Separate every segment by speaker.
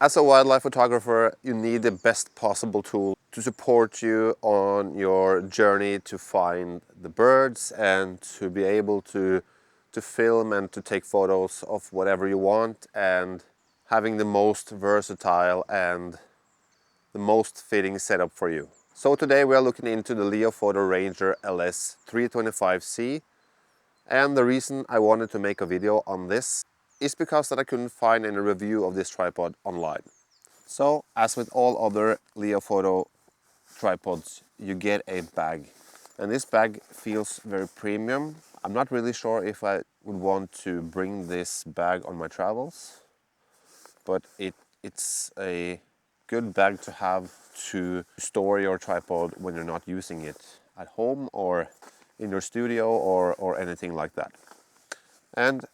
Speaker 1: As a wildlife photographer, you need the best possible tool to support you on your journey to find the birds and to be able to film and to take photos of whatever you want, and having the most versatile and the most fitting setup for you. So today we are looking into the LEOFOTO Ranger LS-325c, and the reason I wanted to make a video on this is because that I couldn't find any review of this tripod online. So, as with all other LEOFOTO tripods, you get a bag. And this bag feels very premium. I'm not really sure if I would want to bring this bag on my travels, but it's a good bag to have to store your tripod when you're not using it at home or in your studio or anything like that. And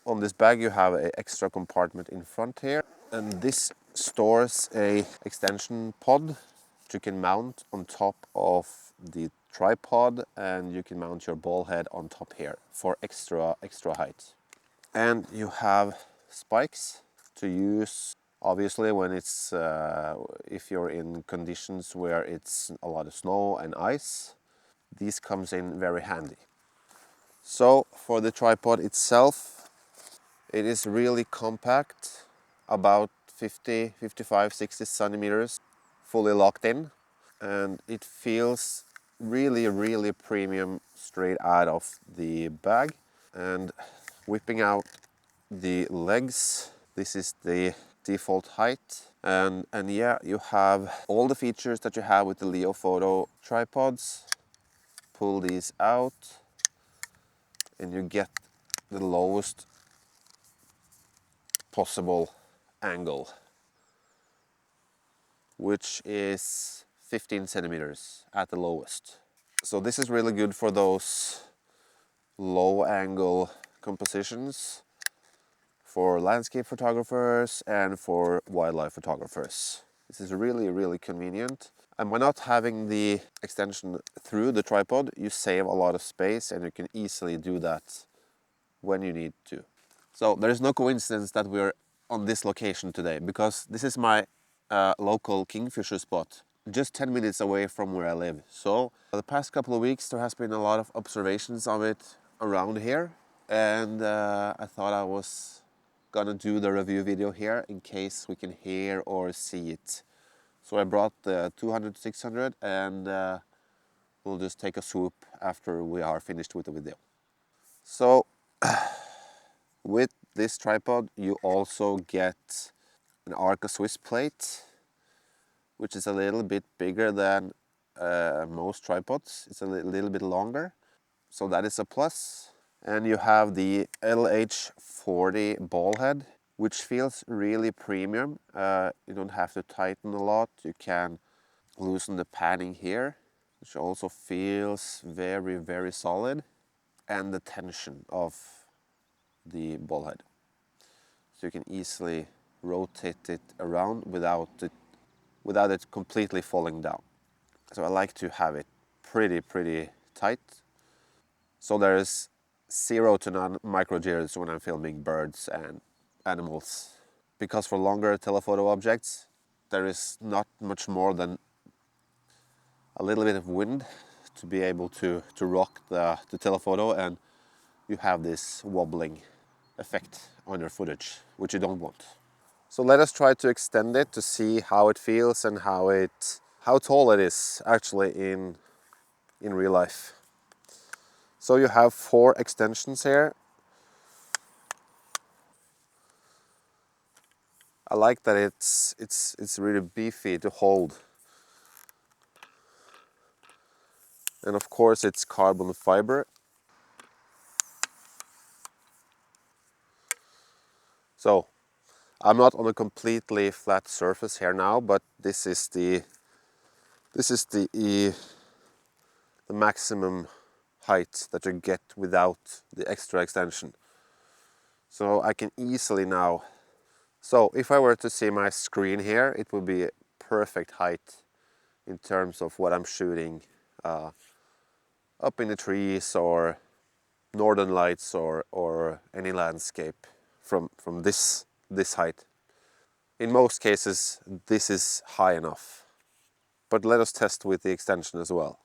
Speaker 1: on this bag you have an extra compartment in front here, and this stores a extension pod that you can mount on top of the tripod, and you can mount your ball head on top here for extra height. And you have spikes to use obviously when it's if you're in conditions where it's a lot of snow and ice. These comes in very handy. So for the tripod itself, it is really compact, about 50, 55, 60 centimeters, fully locked in, and it feels really premium straight out of the bag. And whipping out the legs, this is the default height, and yeah, you have all the features that you have with the LEOFOTO tripods. Pull these out and you get the lowest possible angle, which is 15 centimeters at the lowest. So this is really good for those low angle compositions for landscape photographers and for wildlife photographers. This is really convenient. And by not having the extension through the tripod, you save a lot of space, and you can easily do that when you need to. So there is no coincidence that we're on this location today, because this is my local kingfisher spot, just 10 minutes away from where I live. So the past couple of weeks there has been a lot of observations of it around here, and I thought I was gonna do the review video here in case we can hear or see it. So I brought the 200-600, and we'll just take a swoop after we are finished with the video. So with this tripod you also get an Arca Swiss plate, which is a little bit bigger than most tripods. It's a little bit longer, so that is a plus. And you have the LH-40 ball head, which feels really premium. You don't have to tighten a lot. You can loosen the padding here, which also feels very solid, and the tension of the ball head. So you can easily rotate it around without it completely falling down. So I like to have it pretty tight. So there is 0 to none micro jitters when I'm filming birds and animals. Because for longer telephoto objects, there is not much more than a little bit of wind to be able to rock the telephoto, and you have this wobbling effect on your footage, which you don't want. So let us try to extend it to see how it feels and how tall it is actually in real life. So you have 4 extensions here. I like that it's really beefy to hold. And of course it's carbon fiber. So I'm not on a completely flat surface here now, but this is the maximum height that you get without the extra extension. So I can easily now, so if I were to see my screen here, it would be perfect height in terms of what I'm shooting up in the trees or northern lights or any landscape from this height. In most cases, this is high enough. But let us test with the extension as well.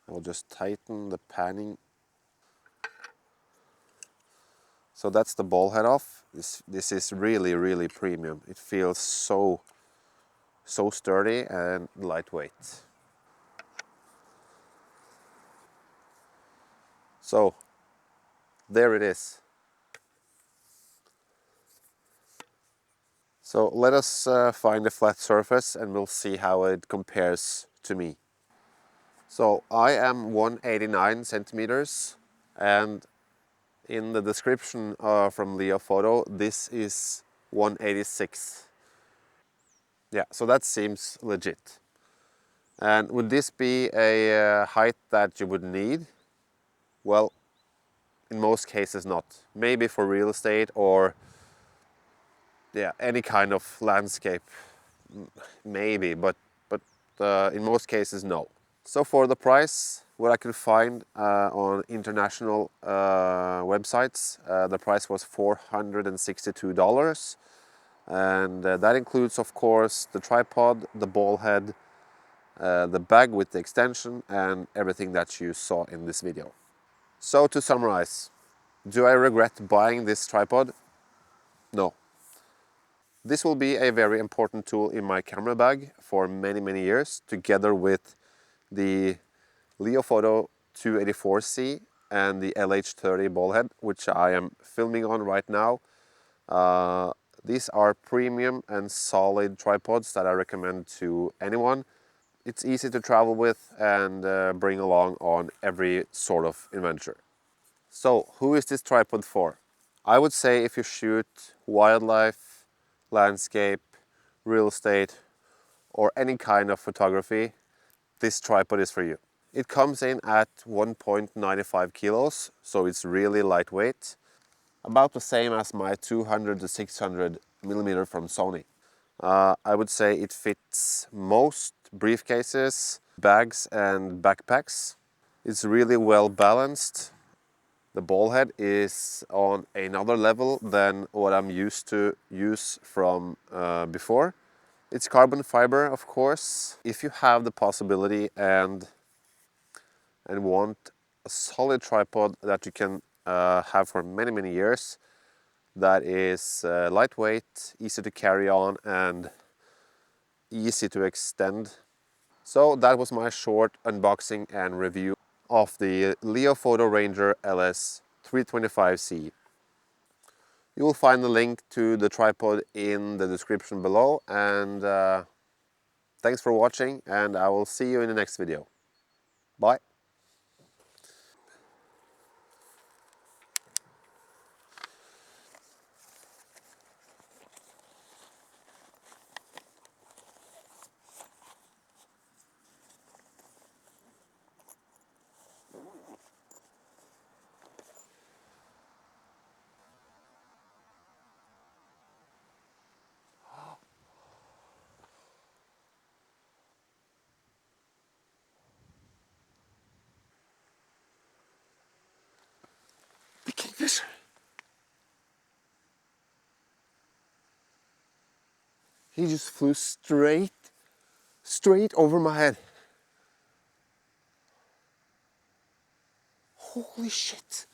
Speaker 1: I will just tighten the panning. So that's the ball head off. This is really, really premium. It feels so sturdy and lightweight. So there it is. So let us find a flat surface and we'll see how it compares to me. So I am 189 centimeters, and in the description from LEOFOTO, this is 186. Yeah, so that seems legit. And would this be a height that you would need? Well, in most cases not. Maybe for real estate or yeah, any kind of landscape, maybe, but in most cases no. So for the price, what I could find on international websites, the price was $462. And that includes, of course, the tripod, the ball head, the bag with the extension, and everything that you saw in this video. So to summarize, do I regret buying this tripod? No. This will be a very important tool in my camera bag for many, many years, together with the LEOFOTO 284c and the LH-40 ball head, which I am filming on right now. These are premium and solid tripods that I recommend to anyone. It's easy to travel with and bring along on every sort of adventure. So, who is this tripod for? I would say if you shoot wildlife, landscape, real estate, or any kind of photography, this tripod is for you. It comes in at 1.95 kilos, so it's really lightweight. About the same as my 200 to 600 millimeter from Sony. I would say it fits most briefcases, bags and backpacks. It's really well balanced. The ball head is on another level than what I'm used to use from before. It's carbon fiber, of course. If you have the possibility and want a solid tripod that you can have for many, many years, that is lightweight, easy to carry on, and easy to extend. So that was my short unboxing and review of the LEOFOTO Ranger LS-325c. You will find the link to the tripod in the description below, and thanks for watching, and I will see you in the next video. Bye! The kingfisher! He just flew straight over my head. Holy shit!